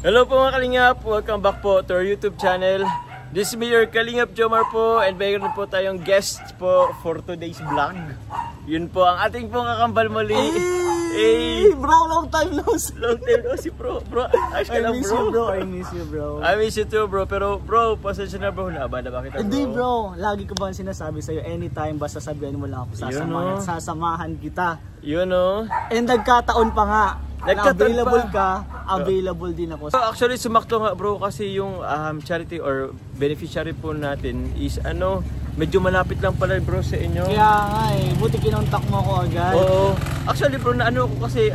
Hello po mga Kalingap, welcome back po to our YouTube channel. This is me, your Kalingap Jomar po, and mayroon po tayong guest po for today's vlog. Yun po ang ating pong kakambal muli. Hey bro, long time no see. Long time no see bro. Ayos ka lang bro. I miss you bro. I miss you too bro, pero bro, pasensya na bro, laban na ba kita bro? Hindi bro, lagi ko ba sinasabi sa'yo, anytime basta sabihan mo lang ako sasamahan, sasamahan kita. Yun o. And nagkataon pa nga. Available pa. Available din ako. So actually sumakto nga bro kasi yung charity or beneficiary po natin is medyo malapit lang pala bro sa inyo. Kaya nga buti kinontak mo ako agad. Oo. Actually bro, ko kasi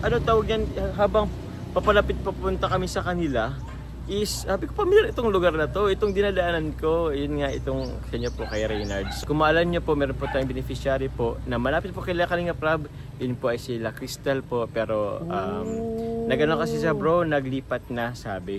tawag yan, habang papalapit papunta kami sa kanila is sabi ko, pamilya itong lugar na to, itong dinadaanan ko, yun nga itong kanya po kay Reynards. Kung maalam nyo po, meron po tayong beneficiary po na malapit po kay Kalingap Rab, yun po ay sila Crystal po, pero nagano kasi sa bro, naglipat na sabi.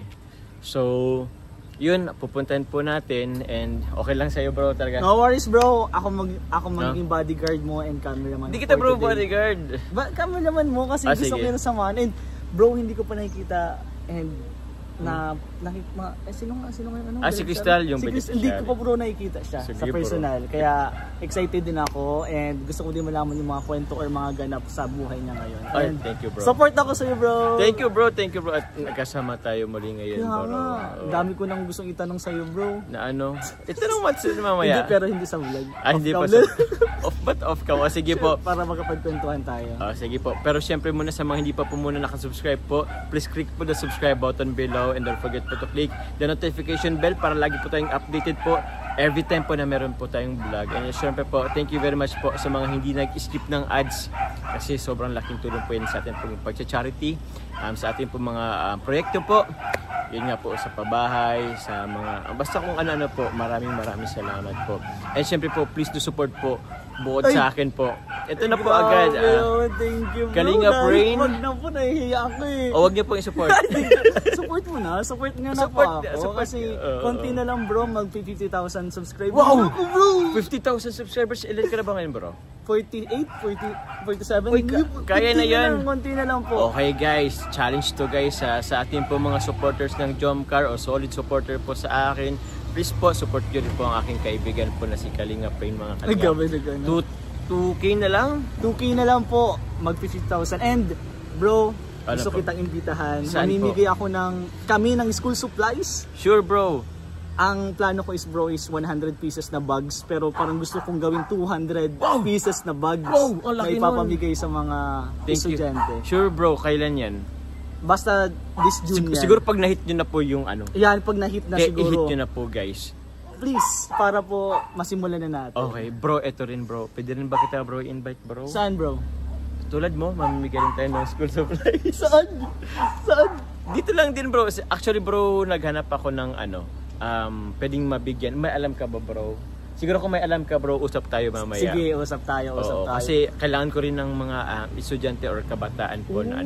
So yun, pupuntahan po natin and okay lang sa'yo bro talaga. No worries bro, ako magiging bodyguard mo and cameraman. Hindi kita bro bodyguard. Cameraman mo kasi gusto ko yun samahan. And bro, hindi ko pa nakikita and sino nga si Crystal yung beneficiary. Hindi ko pa bro nakikita siya sa personal. Kaya excited din ako and gusto ko din malaman yung mga kwento or mga ganap sa buhay niya ngayon. Ay, thank you bro. Support ako sa iyo bro. Thank you bro. At nagkasama tayo muli ngayon bro. Dami ko nang gustong itanong sa iyo bro. Na itanong mo sa mamaya. Hindi, pero hindi sa vlog. Hindi pa sa off ka. Sige po. Para makapagkwentuhan tayo. Sige po. Pero syempre muna sa mga hindi pa po muna nakasubscribe po, please click po the subscribe button below and don't forget po to click the notification bell para lagi po tayong updated po every time po na meron po tayong vlog. And syempre po, thank you very much po sa mga hindi nag-skip ng ads kasi sobrang laking tulong po yun sa atin po pag-charity, sa ating po mga proyekto po. Yun nga po sa pabahay, sa mga basta kung ano po, maraming salamat po. And syempre po, please do support po bukod sa akin po. Ito na po agad. Thank you bro. Kalingap Rain. Wag na po, nahihiya ako Huwag niyo po i-support. Support mo na. Support nga na po ako. Kasi konti na lang bro, mag 50,000 subscribers. Wow! Ako bro! 50,000 subscribers. Ilan ka na ba ngayon bro? 48, 47. Kaya na yan. Konti na lang po. Okay guys, challenge to guys sa ating po mga supporters ng Jomcar o solid supporter po sa akin. Please po, support nyo rin po ang aking kaibigan po na si Kalingap Rain mga Kalingap. 2K na lang? 2K na lang po, mag 50,000. And bro, gusto kitang imbitahan. Mamimigay ako kami ng school supplies. Sure bro. Ang plano ko is bro is 100 pieces na bags, pero parang gusto kong gawin 200 pieces na bags na ipapamigay sa mga estudyante. Sure bro, kailan yan? Basta this June yan. Siguro pag na-hit nyo na po yung Yan, pag na-hit na siguro. I-hit nyo na po guys. Please, para po masimulan na natin. Okay, bro, eto rin bro. Pwede rin ba kita bro invite bro? Saan bro? Tulad mo, mamimigay rin tayo ng school supplies. Saan? Dito lang din bro. Actually bro, naghanap ako ng pwedeng mabigyan. May alam ka ba bro? Siguro kung may alam ka bro, usap tayo mamaya. Sige, usap tayo. Kasi kailangan ko rin ng mga estudyante or kabataan po na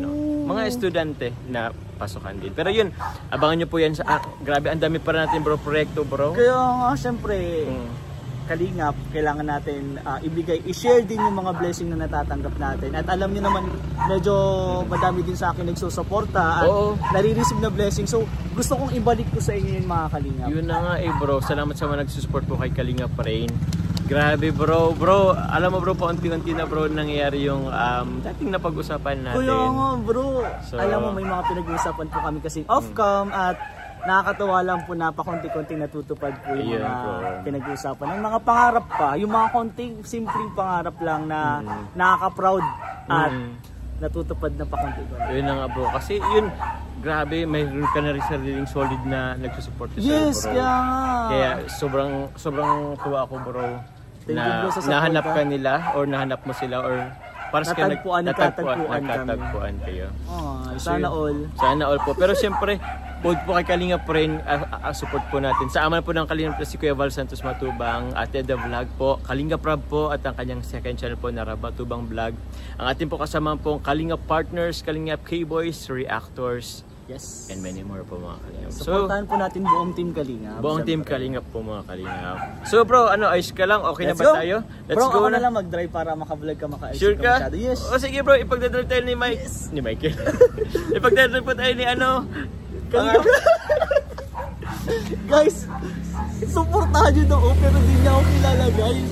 mga estudyante na pasukan din. Pero yun, abangan nyo po yan sa grabe, ang dami pa natin bro, proyekto bro. Kaya nga, syempre, Kalingap, kailangan natin i-share din yung mga blessing na natatanggap natin. At alam niyo naman, medyo madami din sa akin nagsusuporta at nare-receive na blessing. So, gusto kong ibalik ko sa inyo yung mga Kalingap. Yun na nga bro, salamat sa mga nagsusupport po kay Kalingap Rain. Grabe bro, alam mo bro, paunti-unti na bro nangyayari yung dating napag-usapan natin. Kaya nga bro, alam mo may mga pinag-uusapan po kami kasi off-cam at nakakatawa lang po na pakunti-kunti natutupad po yung mga pinag-uusapan. Ang mga pangarap pa, yung mga konting simpleng pangarap lang na nakaka-proud at natutupad na pakunti-kunti. Yun na nga bro, kasi yun, grabe, mayroon ka na rin sariling solid na nagsusupport sa yes, bro. Kaya sobrang tuwa ako bro. Thank you bro sa support. Nahanap ka nila or nahanap mo sila or para sa natagpuan kayo. Sana all. Sana all po. Pero siyempre, bukod po kay Kalingap Rain, support po natin. Sa aman po ng Kalingap si Kuya Val Santos Matubang, Ate The Vlog po, Kalingap Rab po, at ang kanyang second channel po na Rab Matubang Vlog. Ang ating po kasama po Kalingap Partners, Kalingap K-Boys, Reactors, Yes. and many more po mga kalingap. So, Supportahan po natin buong Team Kalingap. buong Siyempre. team kalingap po mga kalingap. So bro, ayos ka lang? Okay na Let's ba go. tayo? Let's Bro, go ako na. na lang mag-drive para maka-vlog ka, maka-ayos Sure ka? masyado. Yes. O sige bro, ipagdadrive tayo ni Mike. Ni Michael. Ipagdadrive po tayo ni Kalingap. Guys, supportahan nyo daw, pero di niya ako kilala, guys.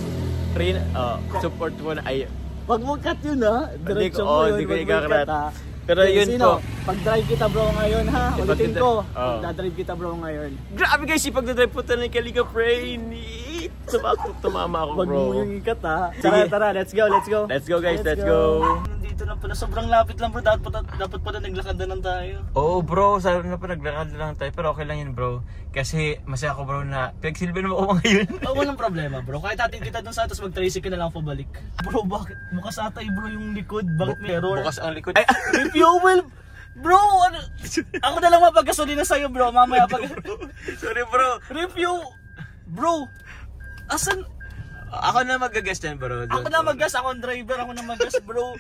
Support mo na. Ay, Wag mo cut yun, ha? Diretso ko- mo yun, di ko wag mo ikakat. i-cut, ha? Pero Okay, yun sino? po. Pag-drive kita bro ngayon, ha? Ulitin Ipagdadrive- ko. Oo. Pag-drive kita bro ngayon. grabe guys, ipagdadrive po tayo ni Kalingap Rain. Tumama ako Wag bro. mo yung ikat, ha? Sige. Tara, let's go, let's go. Let's go guys, let's go. Nandito na pala, sobrang lapit lang bro. Dapat pala naglakad na lang tayo. Oo bro, sabi na pa naglakad lang tayo pero okay lang yun bro. Kasi masaya ako bro na pinagsilbihan mo ako ngayon. Oh, walang problema bro. Kahit atin kita dun sa atas, mag-tricycle na lang pabalik. Bro, bakit? Bukas atay bro yung likod. Bakit may error? Bukas ang likod. Ay, Refuel! Bro, ano? Ako na lang mapagasolina sa'yo bro. Mamaya pag... sorry bro. Refuel! Bro! Asan? Ako na magagas yan bro. Ako na mag-gas, ako ang driver, ako na mag-gas bro.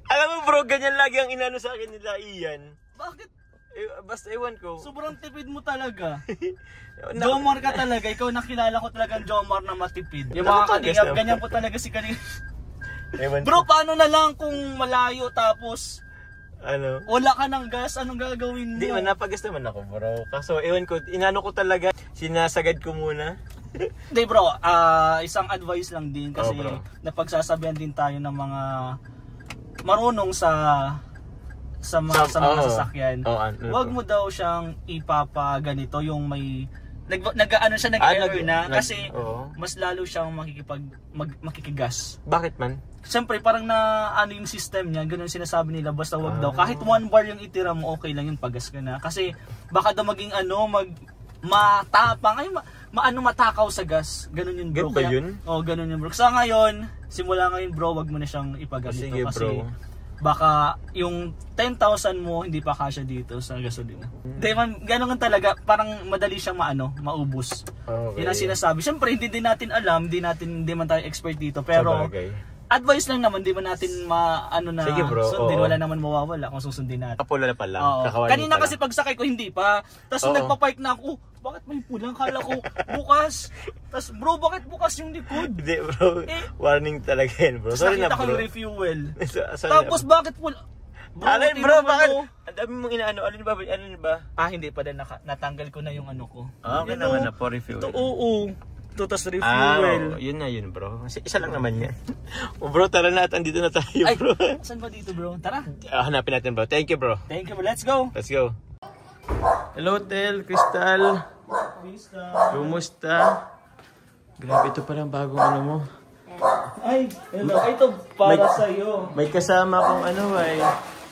Alam mo bro, ganyan lagi ang inano sa akin nila Ian. Bakit? Basta ewan ko. Sobrang tipid mo talaga. Jomar ka talaga. Ikaw nakilala ko talaga ang Jomar na matipid. Yung mga kalingap, ganyan po talaga si kalingap. Ewan Bro, paano na lang kung malayo tapos ano? wala ka ng gas? Anong gagawin mo? Hindi man, napagas naman ako bro. Kaso ewan ko, inano ko talaga, sinasagad ko muna. Hindi bro, isang advice lang din kasi bro. napagsasabihan din tayo ng mga marunong sa mga sasakyan. Huwag mo daw siyang ipapaganito yung may nag-ano siya nag-error na kasi mas lalo siyang makikigas. Bakit man? Siyempre parang na ano yung system niya, ganun sinasabi nila basta wag daw. Kahit 1 bar yung itira mo, okay lang yun, pagas ka na. Kasi baka daw maging matapang, matakaw sa gas. Ganun yun bro. Ganun ba yun? Oo, ganun yun bro. Sa ngayon, simula ngayon bro, wag mo na siyang ipaganito. Sige, kasi bro. baka yung 10,000 mo hindi pa kasya dito sa gasolina. Hindi man, ganun talaga, parang madali siyang maubos. Okay. Yun ang sinasabi. Siyempre, hindi din natin alam, hindi man tayo expert dito, pero advice lang naman, di ba natin Sige, bro, sundin, wala naman mawawala kung susundin natin. Kapula pa lang. Kanina kasi pagsakay ko hindi pa, tapos nagpa-park na ako, bakit may pulang? Kala ko bukas. Tapos bro, bakit bukas yung likod? Hindi bro, warning talaga yan bro. Sorry na bro. Nakita ko yung refuel. Sorry Tapos bakit pula? Alin bro, bakit? Ang dami mong inaano, alin ba? Hindi pa din, natanggal ko na yung ano ko. Okay naman na po refuel. Ito, oo. Ito, tas refuel. Yun na yun bro. Kasi isa lang naman yan. Bro, tara na at andito na tayo bro. Saan ba dito bro? Tara. Hanapin natin bro. Thank you bro. Thank you bro. Let's go. Let's go. Hello Tel, Crystal. Kumusta? Grabe, ito palang bagong ano mo. Ay, hello. Ito para sa'yo. May kasama akong ano ay.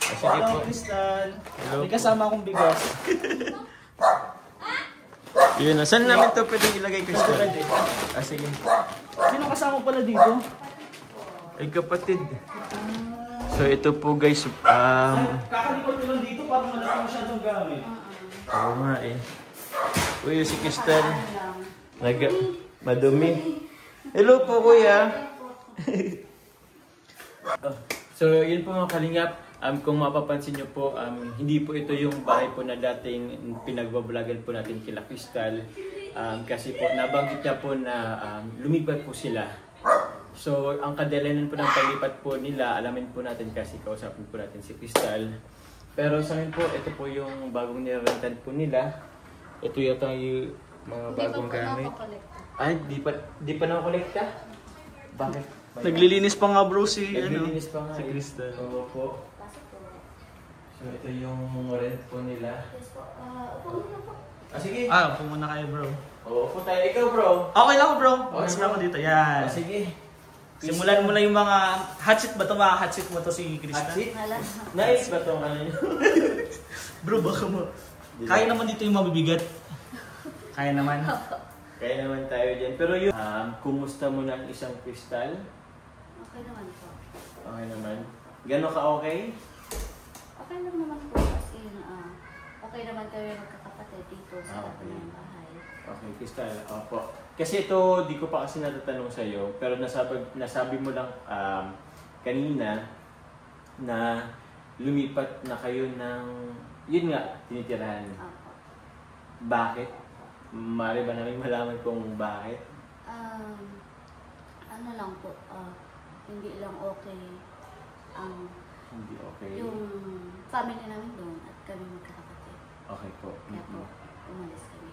Sige Hello, po. Crystal. Hello May kasama akong bigas. Yun na. Saan namin ito pwedeng ilagay, Crystal? Sige. Sino kasama pala dito? Ay kapatid. So ito po guys. Kakalikot ko lang dito para malaki masyadong gamit. Oo nga eh. Uy, si Crystal. Madumi. Hello po kuya. So yun po mga kalingap. Kung mapapansin nyo po, hindi po ito yung bahay po na dating pinagbabloggan po natin kila Crystal. Kasi po nabanggit niya po na lumipat po sila. So ang kadalanan po ng paglipat po nila, alamin po natin kasi kausapin po natin si Crystal. Pero sa akin po, ito po yung bagong nirentan po nila. Ito yata yung mga bagong gamit. Ay, di pa na-kolekta? Bakit? Naglilinis pa nga bro si Naglilinis pa nga si eh. Crystal. Oo po. So ito yung rent po nila. Sige. Upo muna kayo bro. Oo po tayo. Ikaw bro. Okay lang bro. Okay, Mas bro. ako dito. Yan. Sige. Simulan mo na yung mga hot seat ba ito? Mga hot seat mo to si Crystal? Hot seat? Nice ba itong ano yun? Bro, baka mo. Kaya naman dito yung mabibigat. Kaya naman. Kaya naman tayo dyan. Pero yun, kumusta mo na ang isang Crystal? Okay naman po. Okay naman. Gano'n ka okay? Okay lang naman po kasi okay naman kayo magkakapatid dito sa Okay. ng bahay. Okay, Crystal. Opo. Kasi ito, di ko pa kasi natatanong sa'yo, pero nasabi mo lang kanina na lumipat na kayo ng yun nga, tinitirahan. Opo. Bakit? Mari ba namin malaman kung bakit? Ano lang po, hindi lang okay ang Hindi okay. yung family namin doon at kami magkakapatid. Okay po. Kaya po, umalis kami.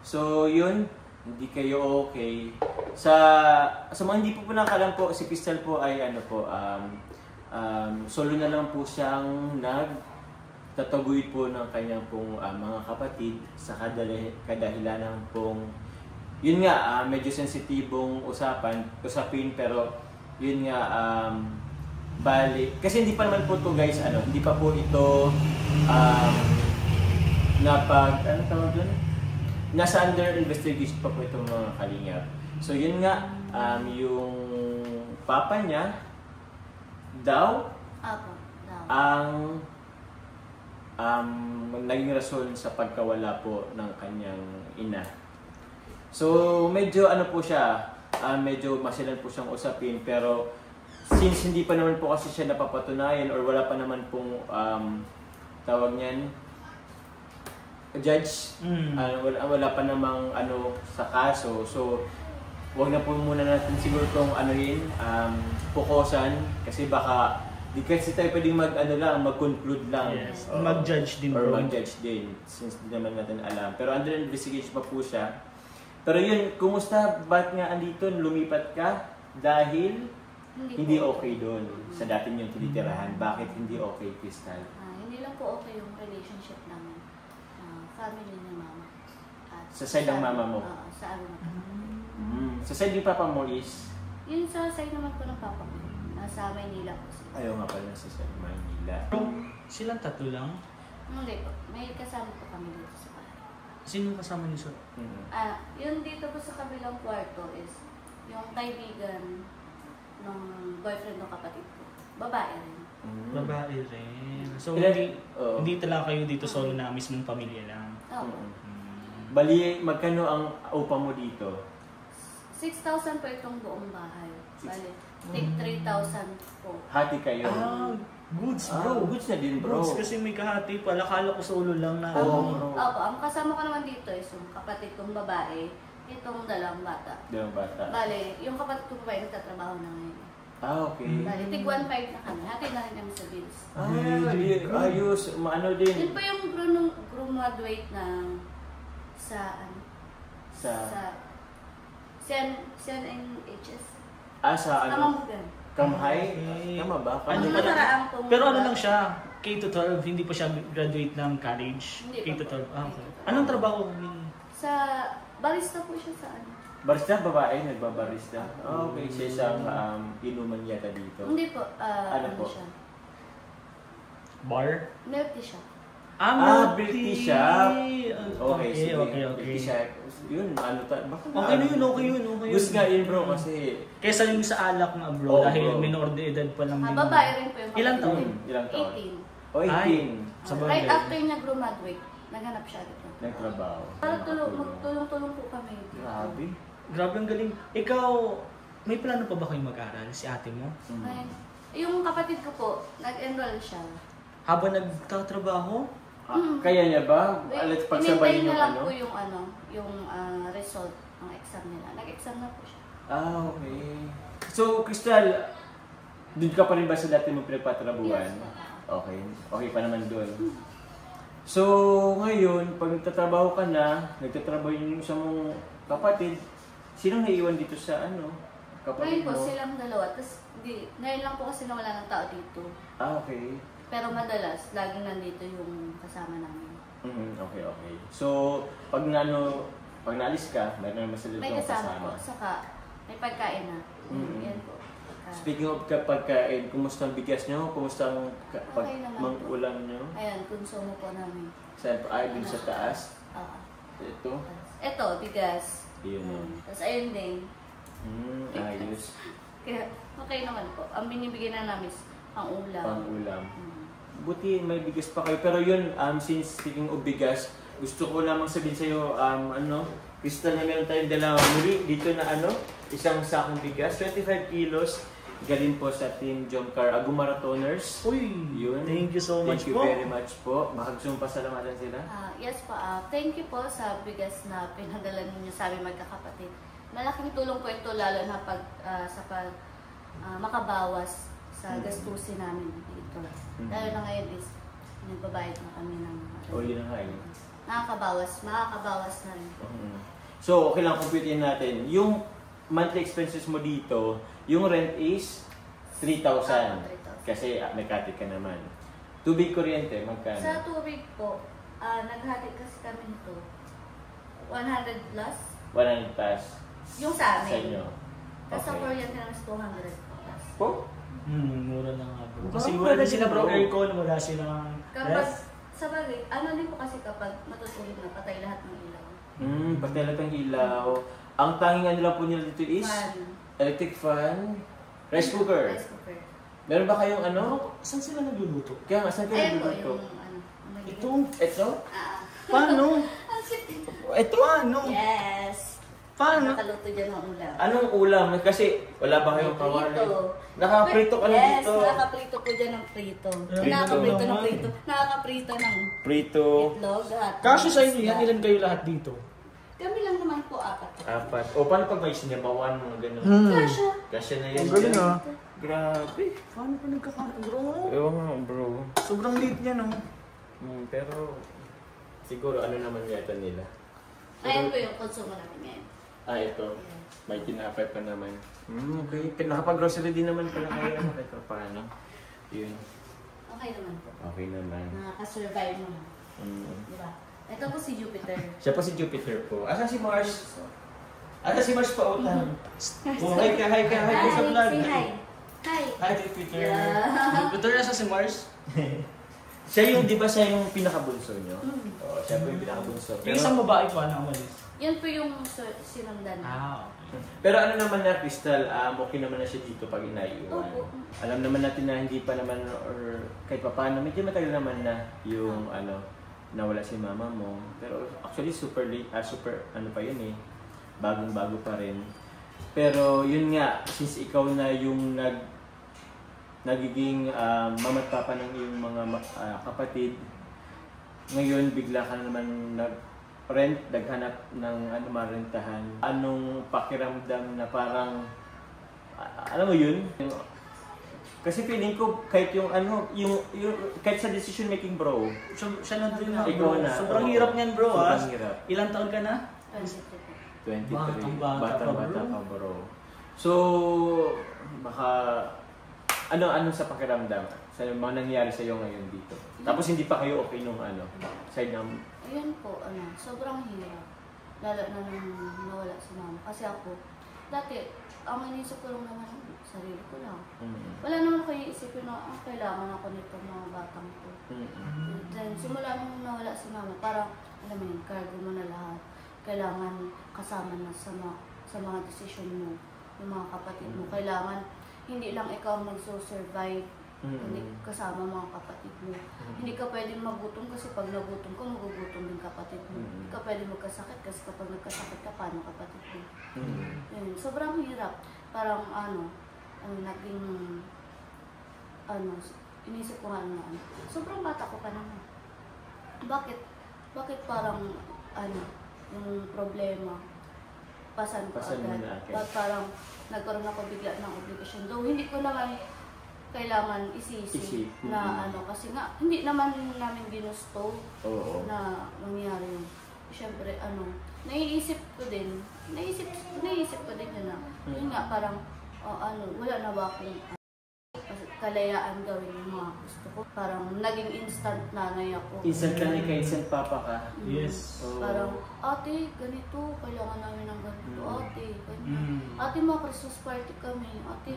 So, yun. Hindi kayo okay. Sa mga hindi po nakalam po, si Crystal po ay ano po, solo na lang po siyang nagtataguyod po ng kanyang pong mga kapatid sa kadahilanan pong yun nga, medyo sensitibong usapin pero yun nga, bali. Kasi hindi pa naman po to guys, hindi pa po ito ano tawag doon? Nasa under investigation pa po itong mga kalingap. So yun nga, yung papa niya daw Apo, ang naging rason sa pagkawala po ng kanyang ina. So medyo ano po siya, medyo masilan po siyang usapin pero since hindi pa naman po kasi siya napapatunayan or wala pa naman pong tawag niyan judge, wala pa namang sa kaso, so wag na po muna natin siguro itong pukosan kasi baka di kasi tayo pwedeng mag-conclude lang. Yes. Mag-judge din or bro. mag-judge din since di naman natin alam, pero under investigation pa po siya. Pero yun, kumusta? Ba't nga andito? Lumipat ka? Dahil hindi okay doon sa dati niyong tinitirahan. Bakit hindi okay, Crystal? hindi lang po okay yung relationship namin. Family ni mama. At Sa side ng mama mo? Sa ano na po. Sa side ni papa mo is? Yun sa side naman po ng papa ko. Nasa Maynila po sila. Ayaw nga pala sa side ng Manila. Silang tatlo lang? Hindi po. May kasama po kami dito sa bahay. Sino kasama niyo sa? Yun dito po sa kabilang kwarto is yung kaibigan ng boyfriend ng kapatid ko. Babae rin. Babae rin. So, Ilan- hindi talaga kayo dito solo na mismong pamilya lang. Oo. Bali, magkano ang upa mo dito? 6,000 po itong buong bahay. Bali, take 3,000 po. Hati kayo? Goods bro. Goods na din bro. Goods kasi may kahati pala. Akala ko solo lang na. Oo. Opo, ang kasama ko naman dito is yung kapatid kong babae, itong dalawang bata. Dalawang bata. Bale, yung kapatid ko babae nagtatrabaho na ngayon. Okay. Bale, tig 1.5 na kami. Hati na rin kami sa bills. Ayos. Maano din? Yun pa yung graduate ng sa CNHS. Sa ano? Namamugan. Kamhay? Tama ba? Pero ano lang siya? K-12, hindi pa siya graduate ng college. Hindi K-12. pa. Okay. Anong trabaho? Sa barista po siya sa ano. Barista, babae, nagbabarista. Okay, sa isang inuman yata dito. Hindi po, Ano po? siya. Bar? Milk tea siya. Milk tea shop. Okay, sige. Okay. Milk tea shop. Yun, baka Okay na yun, okay yun. Gusto nga yun bro, kasi... Kesa yung sa alak nga bro, dahil bro. minor de edad pa lang. Babae rin po yung Ilang kapatid. taon? Ilang taon? 18. O, 18. Sa Right bagay. after niya graduate, naghanap siya dito. Nagtrabaho. Para magtulong-tulong po kami. Grabe. Grabe ang galing. Ikaw, may plano pa ba kayong mag-aral si ate mo? Ayun. Yung kapatid ko po, nag-enroll siya. Habang nagtatrabaho? Kaya niya ba? Let's pagsabay Inintay yung na lang ano? po yung result ng exam nila. Nag-exam na po siya. Okay. So, Crystal, doon ka pa rin ba sa dati mong pinagpatrabuhan? Yes. Okay. Okay pa naman doon. So, ngayon, pag nagtatrabaho ka na, nagtatrabaho yung isang mong kapatid, sinong naiwan dito sa kapatid Ngayon po, mo? silang dalawa. Tapos, ngayon lang po kasi nawala ng tao dito. Okay. Pero madalas, laging nandito yung kasama namin. Okay. So, pag naalis ka, meron naman sila May doon kasama po. Saka, may pagkain na. Yan po. Pagkain. Speaking of pagkain, kumusta ang bigas nyo? Kumusta ang Okay naman po. ulam nyo? Ayan, konsumo po namin. Saan pa? Ay, dun sa taas? Ito? Ito, bigas. Yun. Tapos ayun din. Ayos. Kaya, okay naman po. Ang binibigyan na namin is ang ulam. Pang-ulam. Buti may bigas pa kayo. Pero yun, since speaking of bigas, gusto ko lamang sabihin sa'yo, Crystal, na meron tayong dala muli dito na isang sakong bigas, 25 kilos. galing po sa Team Jomcar Agumaratoners. Uy, Yun. thank you so much Thank you po. very much po. Baka gusto mong pasalamatan sila. Yes po, thank you po sa bigas na pinadala ninyo sa aming magkakapatid. Malaking tulong po ito lalo na makabawas sa gastusin namin dito. Lalo na ngayon is nagbabayad na kami ng Yun na nga yun. makakabawas na rin. So, okay lang computein natin. Yung monthly expenses mo dito, yung rent is 3,000. 3,000. Kasi may katik ka naman. Tubig, kuryente, magkano? Sa tubig po, naghati kasi kami nito 100 plus 100 plus yung sa sa amin. inyo. Tapos sa kuryente namin is 200 plus. Po? Mura na nga bro. Kasi Baka wala pwede sila bro bro. aircon, wala silang Kapag, ref. sa bagay, ano din po kasi kapag matutulog na, patay lahat ng ilaw. Pagka ng ilaw. Ang tanging ano lang po nila dito is Fan. electric fan, rice cooker. Rice cooker. Meron ba kayong ano? Saan sila nagluluto? Kaya nga, saan kayo Ayan po nagluluto? yung ano. Ito? Ito? Paano? Ang cute. Ito? Paano? Yes. Paano? Nakaluto dyan ng ulam. Anong ulam? Kasi wala ba kayong kawali? Prito. Nakaprito ka na Yes, dito. nakakaprito po dyan ng prito. Prito Nakakaprito ng naman. prito. Nakakaprito ng Prito. itlog. at Kasyo sa inyo yan, isda. ilan kayo lahat dito? Kami lang naman po, 4. Apat. O paano pag may sinabawan mga ganun? Kasha. Kasi na yan. Ang galing ah. Grabe. Paano pa nagkakaroon bro? Ewan nga bro. Sobrang liit niya no? Pero siguro ano naman yata nila. Ayan po yung konsumo namin ngayon. Ito. May tinapay pa naman. Okay. Nakapag-grocery din naman pala kayo. Kahit pa paano. Yun. Okay naman po. Okay naman. Nakaka-survive naman. Diba? Ito po si Jupiter. Siya po si Jupiter po. Asan si Mars? Asan si Mars pa utang? Hi ka sa vlog. Say hi. Hi. Hi Jupiter. Yeah. Jupiter nasa si Mars? Siya yung, di ba siya yung pinakabunso nyo? Oo, siya po yung pinakabunso. Yung isang babae pa na umalis. Yan po yung sinundan. Okay. Pero ano naman na, Crystal, okay naman na siya dito pag inaiuwan. Opo. Alam naman natin na hindi pa naman, or kahit pa paano, medyo matagal naman na yung nawala si mama mo. Pero actually super late, super ano pa yun eh, bagong-bago pa rin. Pero yun nga, since ikaw na yung nagiging mama at papa ng iyong mga kapatid, ngayon bigla ka naman nag-rent, naghanap ng marentahan. Anong pakiramdam na parang, alam mo yun? Kasi feeling ko kahit yung kahit sa decision making bro. Siya na din na Ikaw bro. na. Sobrang Oo. hirap niyan bro ah. Sobrang hirap. Ilang taon ka na? 23. 23. Batang-bata Bata pa, ka bro. So, baka ano sa pakiramdam sa mga nangyari sa iyo ngayon dito. Tapos hindi pa kayo okay nung side ng Ayun po, sobrang hirap. Lalo na nung nawala si mama. Kasi ako, dati, ang inisip ko lang naman, sarili ko lang. Wala naman ko iisipin na kailangan ako nito mga batang to. Then, simula nung nawala si mama, parang, alam mo yun, cargo mo na lahat. Kailangan kasama na sa mga desisyon mo, yung mga kapatid mo. Kailangan, hindi lang ikaw magso-survive, hindi kasama mga kapatid mo. Hindi ka pwedeng magutom kasi pag nagutom ka, magugutom din kapatid mo. Hindi ka pwedeng magkasakit kasi kapag nagkasakit ka, paano kapatid mo? Yun, sobrang hirap. Parang naging, inisip ko nga sobrang bata ko pa naman. Bakit parang, yung problema, pasan ko Pasan mo agad. na agad. Ba't parang nagkaroon ako bigla ng obligasyon. Though hindi ko naman kailangan isisi na kasi nga, hindi naman namin ginusto na mangyari yun. Siyempre, naiisip ko din yun na, yun nga, parang, wala na ba akong kalayaan gawin yung mga gusto ko. Parang naging instant nanay ako. instant nanay ka, instant papa ka. Yes. Parang, ate, ganito, kailangan namin ng ganito, ate, ganyan. Ate, mga Christmas party kami, ate,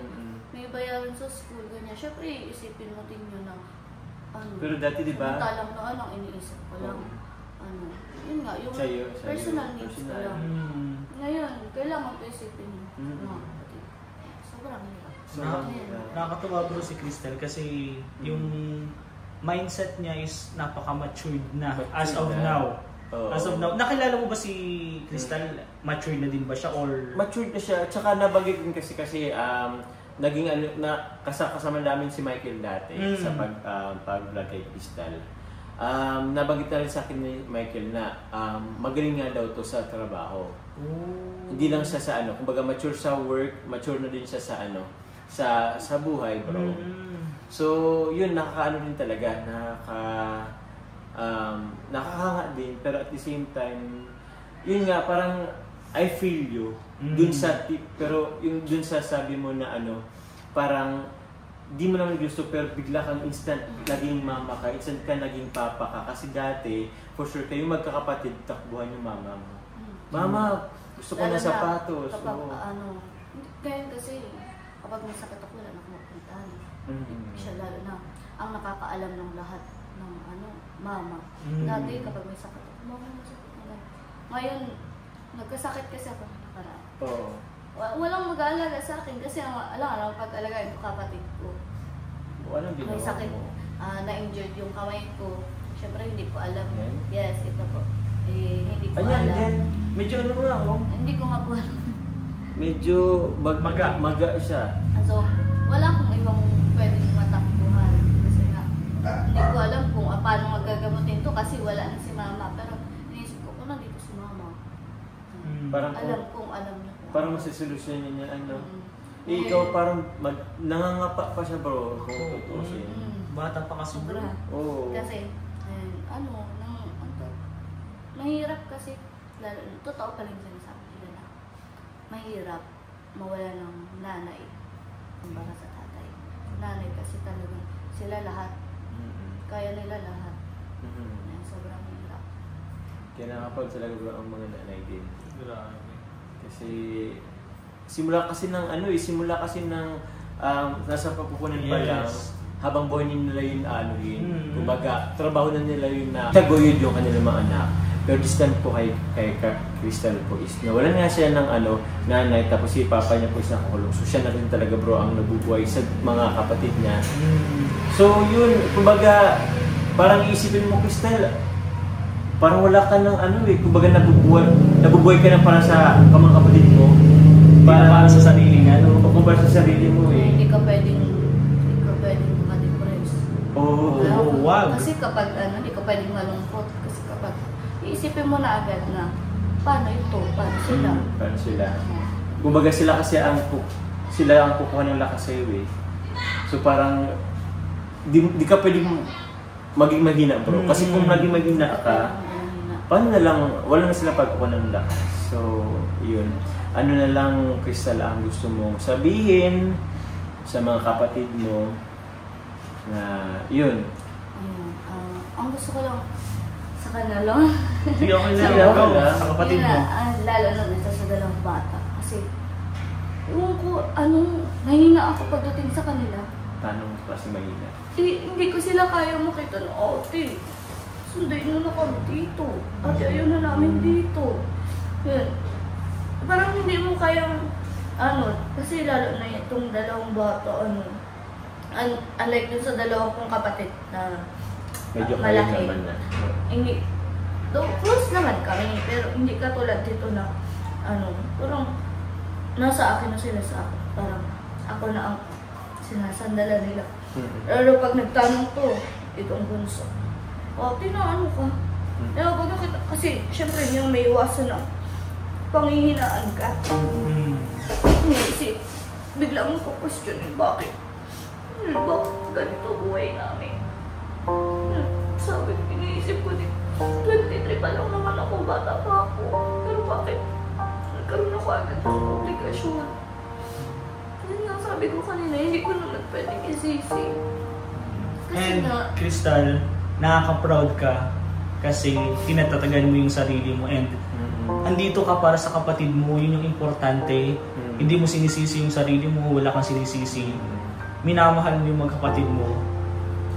may bayaran sa school, ganyan. Siyempre, isipin mo din yun na, Pero dati, di ba? Talang na iniisip ko lang. Yun nga, yung Sa'yo, personal needs ko personal. lang. Ngayon, kailangan ko isipin yung mga kapatid. Sobrang hirap. Nakakatuwa bro si Crystal kasi yung mindset niya is napaka-matured na as of now. As of now. Nakilala mo ba si Crystal? Matured na din ba siya or? Matured na siya. Tsaka nabanggit din kasi naging ano, kasama namin si Michael dati sa pag-vlog kay Crystal. Nabanggit na rin sa akin ni Michael na magaling nga daw to sa trabaho. Hindi lang siya sa ano, kumbaga mature sa work, mature na din siya sa ano, sa buhay, bro. So, yun, nakakaano din talaga, nakakahanga din, pero at the same time, yun nga, parang I feel you dun sa pero yung dun sa sabi mo na ano, parang di mo naman gusto pero bigla kang instant naging mama ka, instant ka naging papa ka, kasi dati for sure kayo magkakapatid, takbuhan yung mama mo. Mama, gusto ko na sapatos. Kapag ano, kaya kasi kapag may sakit ako, wala na akong mapuntahan. Siya lalo na ang nakakaalam ng lahat ng ano, mama. Dati kapag may sakit ako, mama, masakit na lang. Ngayon, nagkasakit kasi ako nakaraan. Oo. Walang mag-aalaga sa akin kasi alam pag-alagain ko kapatid ko. Anong ginawa mo? May sakit, na-injured yung kamay ko. Siyempre hindi ko alam. Yes, ito po. Hindi ko alam. Medyo ano nga ako? Hindi ko nga po alam. Medyo maga siya. So, wala akong ibang pwedeng matakbuhan. Kasi nga, hindi ko alam kung paano magagamutin to kasi wala na si mama. Pero inisip ko, kung nandito si mama, Parang alam niya. Parang masisolusyon niya ano. Ikaw parang nangangapa pa siya, bro. Kung tutusin. Bata pa kasi. Sobra. Oo. Kasi, mahirap kasi, totoo pa rin sinasabi nila na mahirap mawala ng nanay kumpara sa tatay. Nanay kasi talagang sila lahat. Kaya nila lahat. Sobrang hirap. Kaya nakapag talaga ang mga nanay din. Grabe. Kasi simula kasi ng nasa pagkukunan pa lang, habang buhay nila yun kumbaga trabaho na nila yun na taguyod yung kanilang mga anak. Pero distant po kay Crystal po is nawalan nga siya ng nanay, tapos si papa niya po is nakakulong. So siya na rin talaga, bro, ang nabubuhay sa mga kapatid niya. So yun, kumbaga parang isipin mo, Crystal, parang wala ka ng kumbaga nabubuhay ka na para sa mga kapatid mo. Para sa sarili nga, para sa sarili mo eh. Hindi ka pwedeng ma-depress. Wow. Kasi kapag hindi ka pwedeng malungkot. Kasi kapag iisipin mo na agad na paano ito, paano sila. Paano sila. Kumbaga sila ang kukuha ng lakas sa'yo eh. So parang di ka pwedeng maging mahina, bro. Kasi kung maging mahina ka, paano na lang, wala na sila pagkukuha ng lakas. So, yun. Ano na lang, Crystal, ang gusto mong sabihin sa mga kapatid mo na yun. Ang gusto ko lang sa kanila. Sige, okay na. Sa kapatid mo. Lalo na ito sa dalawang bata. Kasi, ewan ko, nahihina ako pagdating sa kanila. Paano kasi mahina? Hindi ko sila kaya makita ng ate. Sundayin mo na kami dito. Ate, ayaw na namin dito. Yan. Parang hindi mo kayang, kasi lalo na itong dalawang bata, unlike dun sa dalawang kong kapatid na medyo malaki. naman na. Hindi, close naman kami, pero hindi katulad dito na, parang nasa akin na sila sa akin. Parang ako na ang sinasandala nila. Pero pag nagtanong to, itong bunso, na ka? Pero pag nakita, kasi syempre yung may iwasan na panghihinaan ka. Kasi bigla mo question bakit? Bakit ganito buhay namin? Sabi, iniisip ko din, 23 pa lang naman ako, bata pa ako. Pero bakit nagkaroon ako agad ng obligasyon? Yan nga sabi ko kanina, hindi ko naman pwedeng isisi. And Crystal, nakaka-proud ka kasi tinatatagan mo yung sarili mo and andito ka para sa kapatid mo, yun yung importante. Hindi mo sinisisi yung sarili mo, wala kang sinisisi. Minamahal mo yung mga kapatid mo.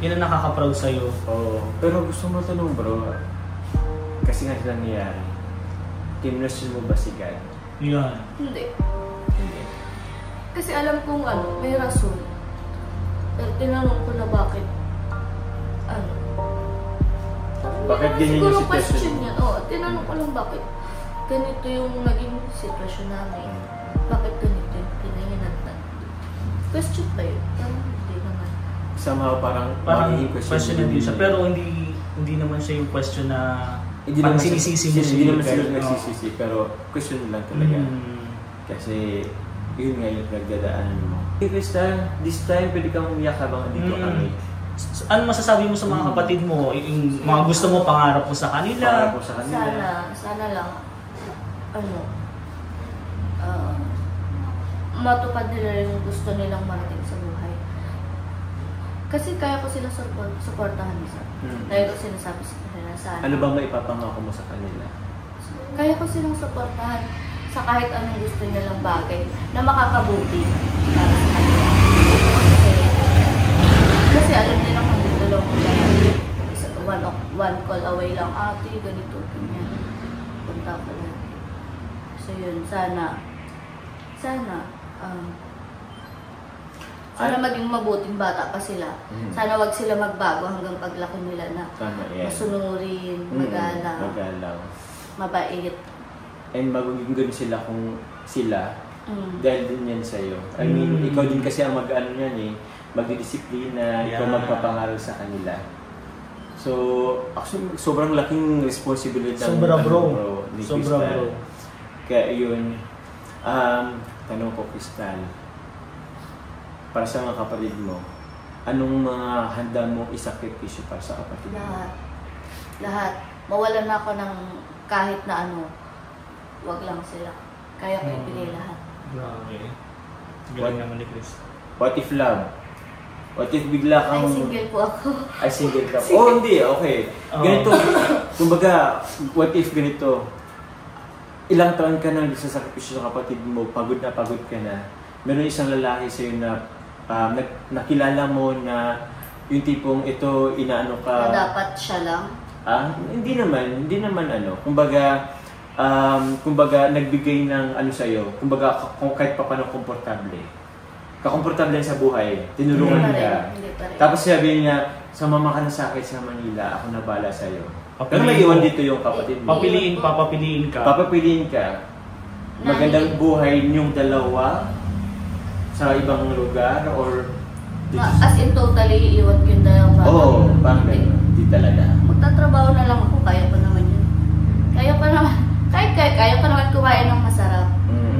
Yan ang nakaka-proud sa'yo. Pero gusto mo tanong, bro, kasi nga nangyayari, kinwestiyon mo ba si God? Yan. Hindi. Kasi alam kong may rason. Pero tinanong ko na bakit. Bakit ganyan yung sitwasyon niya? Tinanong ko lang bakit ganito yung naging sitwasyon namin. Bakit ganito yung pinahinatan? question ba yun? Hindi naman. Somehow parang magiging question na din siya. Pero hindi naman siya yung question na hindi parang naman sinisisi mo hindi naman sila nagsisisi, pero question lang talaga. Kasi yun nga yung nagdadaanan mo. Hey Crystal, this time pwede kang umiyak habang andito kami. Ano masasabi mo sa mga kapatid mo? Yung mga gusto mo, pangarap mo sa kanila? Pangarap mo sa kanila. Sana lang, matupad nila yung gusto nilang marating sa buhay. Kasi kaya ko sila supportahan isa. Kaya ko sinasabi sa kanila sana. Ano bang maipapangako mo sa kanila? Kaya ko silang supportahan sa kahit anong gusto nilang bagay na makakabuti para sa kanila. Kasi alam nila kung dito lang ko lang. One call away lang, ate, ganito, ganyan. Punta ko lang. So yun, sana maging mabuting bata pa sila. Sana wag sila magbago hanggang paglaki nila na masunurin, magalaw, mabait. And magiging ganun sila kung sila. Dahil din yan sa'yo. I mean, ikaw din kasi ang mag-ano yan eh. Magdidisiplina, ikaw magpapangaral sa kanila. So, actually, sobrang laking responsibility ng bro. Sobra bro. Kaya yun, tanong ko, Crystal, para sa mga kapatid mo, anong mga handa mo isakripisyo para sa kapatid mo? Lahat. Mawalan na ako ng kahit na ano, wag lang sila. Kaya ko ibigay lahat. Okay. Galing naman ni Chris. What if love? What if bigla kang... Ay, single po ako. Ay, single ka. Oh, hindi. Okay. Ganito. Kumbaga, what if ganito? Ilang taon ka nang nagsasakripisyo sa kapatid mo, pagod ka na. Meron isang lalaki sa'yo na nakilala mo na yung tipong ito, inaano ka... Na dapat siya lang? Hindi naman ano. Kumbaga, nagbigay ng ano sa'yo. Kumbaga, kahit pa paano komportable. Kakomportable sa buhay. Tinulungan ka. Tapos sabihin niya, sumama ka na sa akin sa Manila, ako na bala sa'yo. Pero may iwan dito yung kapatid mo. Papapiliin ka. Magandang buhay niyong dalawa sa ibang lugar or... As in totally iiwan ko yung dalawang bata? Oo, parang hindi talaga. Magtatrabaho na lang ako, kaya ko naman yun. Kaya ko naman kumain ng masarap.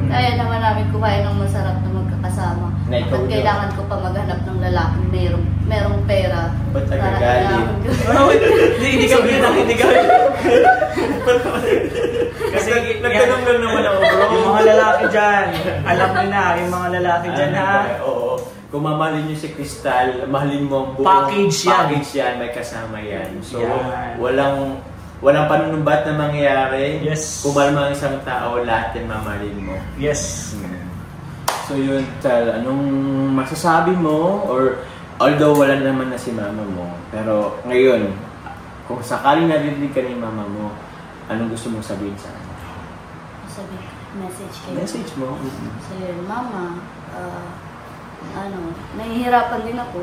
Kaya naman namin kumain ng masarap na magkakasama. At kailangan ko pa maghanap ng lalaking merong pera. Ba't nagagalit? Hindi ka. Kasi nagtanong lang naman ako, bro. Yung mga lalaki dyan, alam mo na, yung mga lalaki dyan ha. Oo. Kung mamahalin nyo si Crystal, mahalin mo ang buong package yan. May kasama yan. So, walang panunumbat na mangyayari. Yes. Kung mahal mo ang isang tao, lahat yan mamahalin mo. Yes. So yun, Tal, anong masasabi mo? Or, although wala naman na si mama mo, pero ngayon, kung sakaling narinig ka ni mama mo, anong gusto mong sabihin sa kanya? Message kayo. Message mo? So yun, mama, nahihirapan din ako.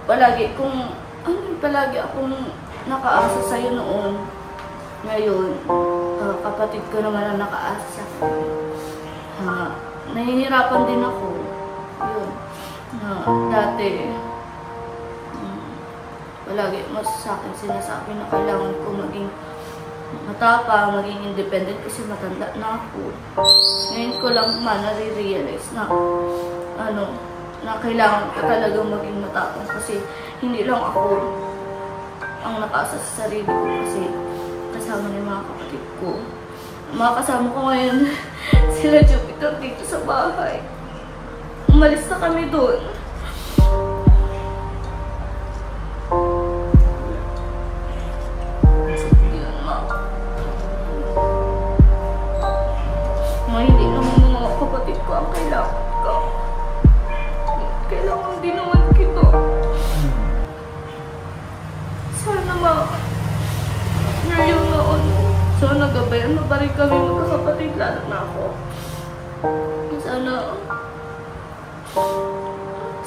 Palagi akong nakaasa sa'yo noon. Ngayon, kapatid ko naman ang nakaasa sa akin. Nahihirapan din ako. Yun. Dati, palagi mas sa akin sinasabi na kailangan ko maging matapang, maging independent kasi matanda na ako. Ngayon ko lang nare-realize na na kailangan ko talagang maging matapang kasi hindi lang ako ang nakaasa sa sarili ko kasi kasama ng mga kapatid ko. Mga kasama ko ngayon, sila Jupiter dito sa bahay. Umalis na kami doon. Yun, ma. Hindi naman mga kapatid ko ang kailangan ka. Kailangan din naman kita. Sana ngayon sana gabayan mo pa rin kami magkakapatid, lalo na ako.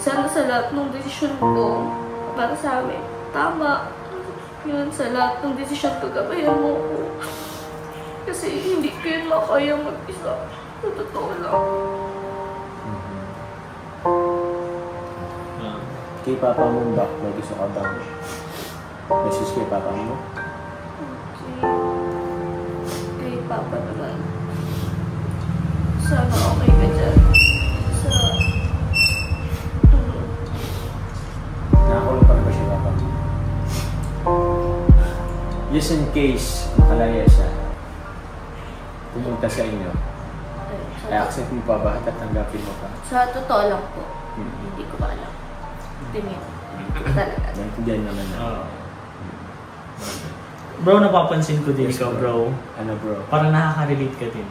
Sana sa lahat ng desisyon ko para sa amin, tama. Yun, sa lahat ng desisyon ko, gabayan mo ako. Kasi hindi ko yun makaya mag-isa. Sa totoo lang. kay Papa mo ba? May gusto ka bang message kay Papa mo? Kay Papa naman. Sana okay ka dyan. Nakakulong pa rin ba siya Papa mo? Just in case makalaya siya, pumunta sa inyo, ay accept mo pa ba? Tatanggapin mo pa? Sa totoo lang po, hindi ko pa alam. Tingin. Talaga. Naintindihan naman na. Bro, napapansin ko din ikaw, bro. Ano bro? Parang nakaka-relate ka din.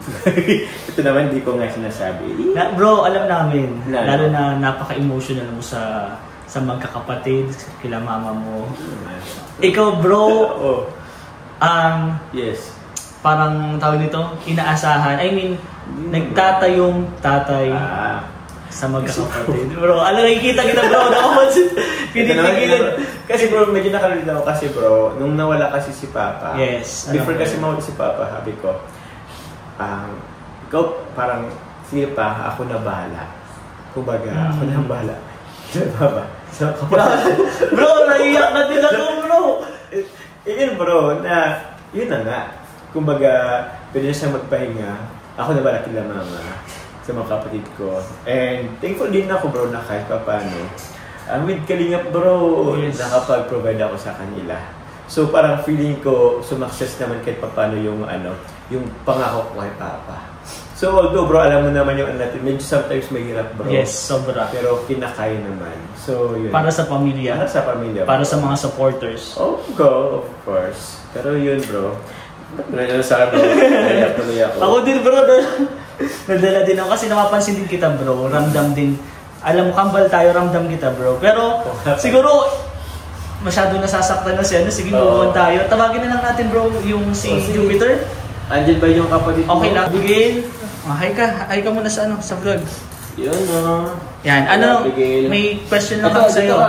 Ito naman hindi ko nga sinasabi. Bro, alam namin. Lalo. Lalo na napaka-emotional mo sa magkakapatid, kila mama mo. Ikaw, bro, yes. parang tawag nito, inaasahan. I mean, nagtatayong tatay sa magkakapatid. Bro, nakikita kita bro, nakapansin. Kasi bro, medyo nakalilid ako kasi bro, nung nawala kasi si Papa. Yes. Before kasi mawala si Papa, sabi ko, ikaw parang, sige pa, ako na bahala. Kumbaga, ako na bahala. Papa. So, bro, naiyak na din ako bro. Yun bro, yun na nga. Kumbaga, pwede na siya magpahinga. Ako na bahala kila mama sa mga kapatid ko. And thankful din ako bro na kahit pa paano. With Kalingap bro, nakapag-provide ako sa kanila. So parang feeling ko sumakses naman kahit pa paano yung pangako ko kay Papa. So although bro, alam mo naman yung natin, medyo sometimes mahirap bro. Yes, sobra. Pero kinakaya naman. So yun. Para sa pamilya. Para sa pamilya. Para sa mga supporters. Oh, of course. Pero yun bro. Ba't na sa akin bro? Naiyak tuloy ako. Ako din bro, nadala din ako kasi napapansin din kita bro. Ramdam din. Alam mo, kambal tayo, ramdam kita bro. Pero siguro, masyado nasasaktan na siya. Sige, move on tayo. Tawagin na lang natin bro, yung si Jupiter. Andyan ba yung kapatid mo? Okay lang. Bigil. Hi ka muna sa vlog. Yun Yan, may question lang ako sa'yo.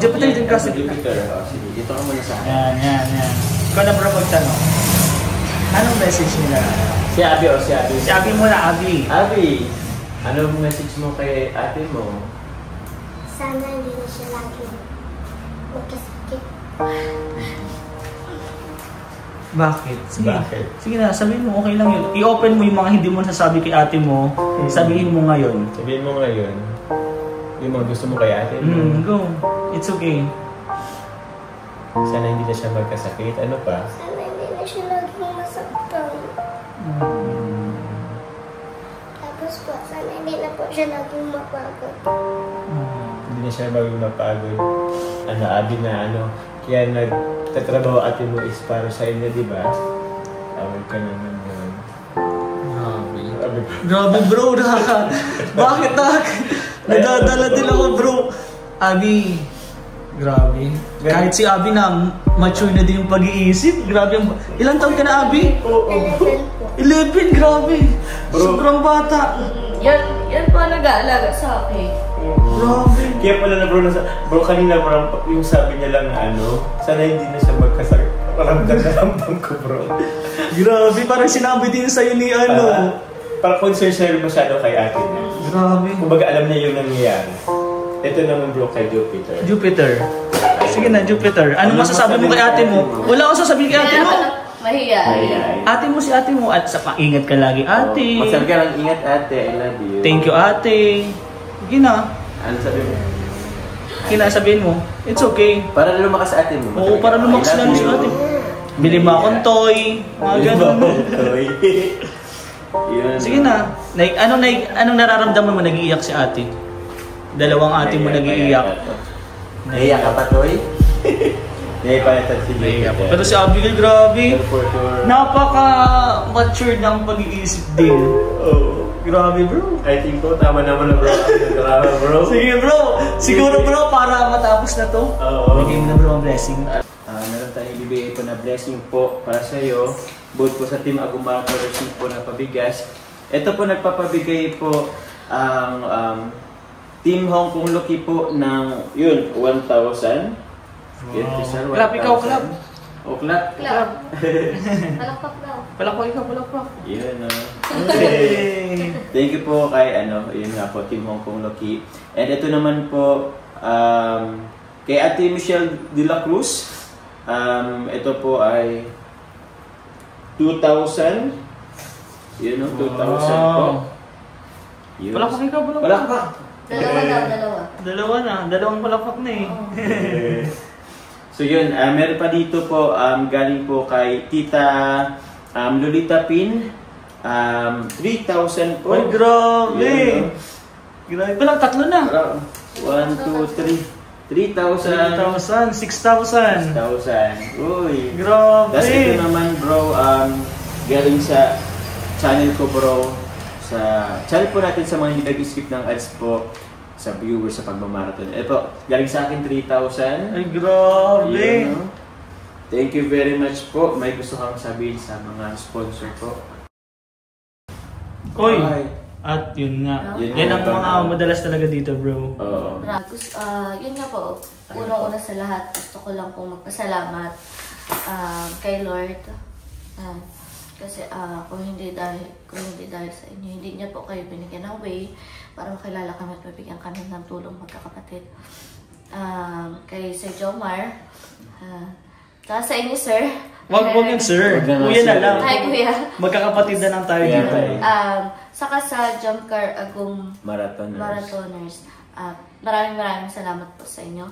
Jupiter din kasi. Jupiter. Sige, dito ka muna sa akin. Yan. Ikaw na bro magtanong. Anong message nila? Si Abby o si Abby? Si Abby muna, Abby. Abby, anong message mo kay ate mo? Sana hindi na siya lagi magkasakit. Bakit? Sige. Bakit? Sige na, sabihin mo, okay lang yun. I-open mo yung mga hindi mo nasabi kay ate mo. Sabihin mo ngayon. Sabihin mo ngayon, yung mga gusto mo kay ate mo. Go. It's okay. Sana hindi na siya magkasakit. Ano pa? Sana hindi na siya lagi masaktan. Tapos po, sana hindi na po siya lagi mapagod. Hindi na siya maging mapagod. Abi na kaya nagtatrabaho ate mo is para sa inyo, di ba? Tawag ka naman yun. Grabe bro, bakit nadadala din ako bro. Abby, grabe. Kahit si Abby na mature na din yung pag-iisip. Grabe. Ilang taon ka na, Abby? 11 po. 11, grabe. Sobrang bata. Yan po nag-aalaga sa akin. Grabe. Kaya pala na bro, kanina parang yung sabi niya lang sana hindi na siya magkasakit. Ramdam ko bro. Grabe, parang sinabi din sa'yo ni Parang concern siya rin masyado kay ate niya. Grabe. Kumbaga alam niya yung nangyayari. Ito naman bro kay Jupiter. Jupiter. Sige na, Jupiter. Ano masasabi mo kay ate mo? Wala akong sasabihin kay ate mo. Mahiya. Ate mo si ate mo at sa ingat ka lagi ate. Magsabi ka lang, ingat ate, I love you. Thank you ate. Sige na. Ano sabi mo? Kinasabihin mo, it's okay. Para lumakas sa ate mo. Oo, para lumakas lang si ate. Bili mo akong toy. Mga ganun. Sige na. Anong nararamdaman mo nag-iiyak si ate? Dalawang ate mo nag-iiyak. Naiyak ka pa, Toy? Naiyak pa natin si Jupiter. Pero si Abigail, grabe. Napaka-mature ng pag-iisip din. Oo. Grabe, bro. I think po, tama naman na bro. Tama bro. Sige, bro. Siguro, bro, para matapos na to. Oo. Bigay mo na, bro, ang blessing. Meron tayong ibigay po na blessing po para sa iyo. Both po sa Team Agumaka receive po na pabigas. Ito po nagpapabigay po ang Team Hong Kong Lucky po ng 1,000. Wow. Clap, ikaw, clap. O, clap. Clap. Palakpak daw. Palakpak ikaw, palakpak. Yun, Hey. Thank you po kay, yun nga po, Team Hong Kong Lucky. And ito naman po, Kay Ate Michelle de la Cruz, ito po ay 2,000. Yun o, 2,000 po. Yun. Palakpak ikaw, Palakpak. Dalawa na. Dalawang palakpak na eh. So yun, meron pa dito po, galing po kay Tita Lolita Pin, 3,000 po. Ay, grabe! Yun, Grabe. Palang tatlo na. 1, 2, 3. 3,000. 6,000. 6,000. Uy. Grabe. Tapos ito naman bro, galing sa channel ko bro. Sa channel po natin sa mga hindi nag-skip ng ads po. Sa viewers sa pagmamarathon. Ito, galing sa akin 3,000. Ay, grabe. Yun, no? Thank you very much po. May gusto kang sabihin sa mga sponsor po. Oy. Hi. At yun nga. Yun Yan nga, ang mga madalas talaga dito, bro. Oo. Yun nga po, unang-una sa lahat, gusto ko lang pong magpasalamat kay Lord. Kasi kung hindi dahil sa inyo, hindi niya po kayo binigyan ng way para makilala kami at mabigyan kami ng tulong magkakapatid. Kay Sir Jomar, sa inyo, sir. Wag yung sir. Kuya na lang. Hi, kuya. Magkakapatid na lang tayo dito. Saka sa Jump Car Agong Marathoners. Maraming salamat po sa inyo.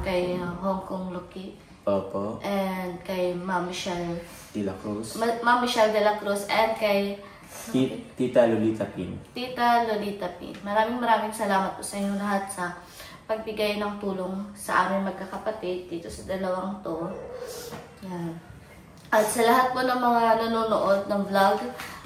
Kay Hong Kong Lucky. Opo. And kay Ma'am Michelle De la Cruz. Ma'am Michelle de la Cruz. And kay Tita Lolita Pin. Tita Lolita Pin. Maraming salamat po sa inyo lahat sa pagbigay ng tulong sa amin magkakapatid dito sa dalawang to. Yan. At sa lahat po ng mga nanonood ng vlog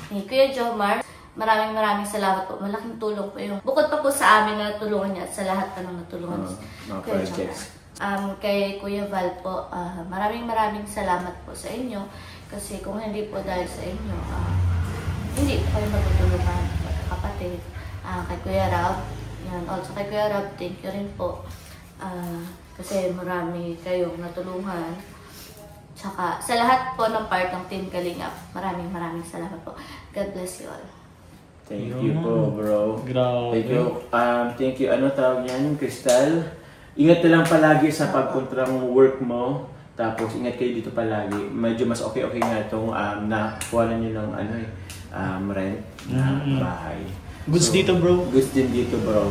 ni Kuya Jomar, maraming salamat po. Malaking tulong po yung bukod pa po sa amin na natulungan niya at sa lahat pa ng natulungan ni Kuya Jomar. Kay Kuya Val po, maraming salamat po sa inyo kasi kung hindi po dahil sa inyo, hindi po kayo magtutulungan magkakapatid. Kay Kuya Rab, yan, also kay Kuya Rab, thank you rin po kasi marami kayong natulungan. Tsaka sa lahat po ng part ng Team Kalingap, maraming salamat po. God bless you all. Thank you po, bro. Grabe. Thank you. Ano tawag yan, Crystal? Ingat na lang palagi sa pagpunta ng work mo. Tapos ingat kayo dito palagi. Medyo mas okay nga itong nakuha nyo ng rent na bahay. Goods dito, bro. Goods din dito, bro.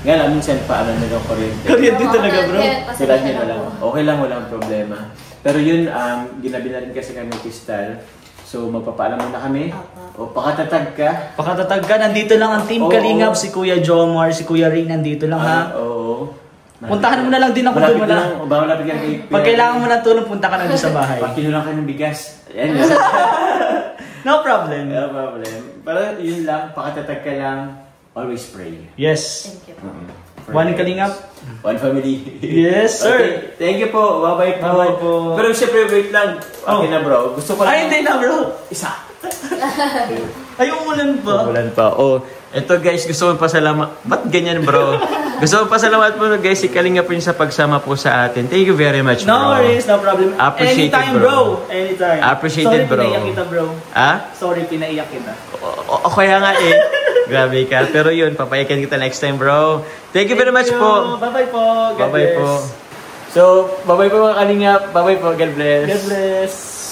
Nga lang, minsan pa nila kuryente. Kuryente talaga, bro. Kuryente na lang. Okay lang, walang problema. Pero yun, ginabi na rin kasi kami Crystal. So, magpapaalam muna kami. O, pakatatag ka. Pakatatag ka. Nandito lang ang Team Kalingap. Si Kuya Jomar, si Kuya Ray, nandito lang ha. Oo. Puntahan mo na lang din ako doon. Malapit ka kay... Pag kailangan mo ng tulong, punta ka na doon sa bahay. Pakino lang ka ng bigas. Ayan. No problem. No problem. Pero yun lang, pakatatag ka lang. Always pray. Yes. Thank you. One Kalingap. One family. Yes, sir. Okay. Thank you po. Bye-bye po. Bye-bye po. Pero siyempre, wait lang. Okay na bro. Gusto ko lang. Ay, hindi na bro. Isa. Ay, umulan pa. Umulan pa. Oh, eto guys, gusto ko pasalamat. Ba't ganyan bro? Gusto ko pasalamat po guys si Kalingap po sa pagsama po sa atin. Thank you very much bro. No worries, no problem. Appreciated, Anytime bro. Anytime. Appreciated, bro. Sorry, pinaiyak kita bro. Sorry, pinaiyak kita. O kaya nga eh. Grabe ka. Pero yun, papayakin kita next time bro. Thank you very much po. Bye-bye po. God Bye-bye bless. po. So, bye-bye po mga Kalingap. Bye-bye po. God bless. God bless.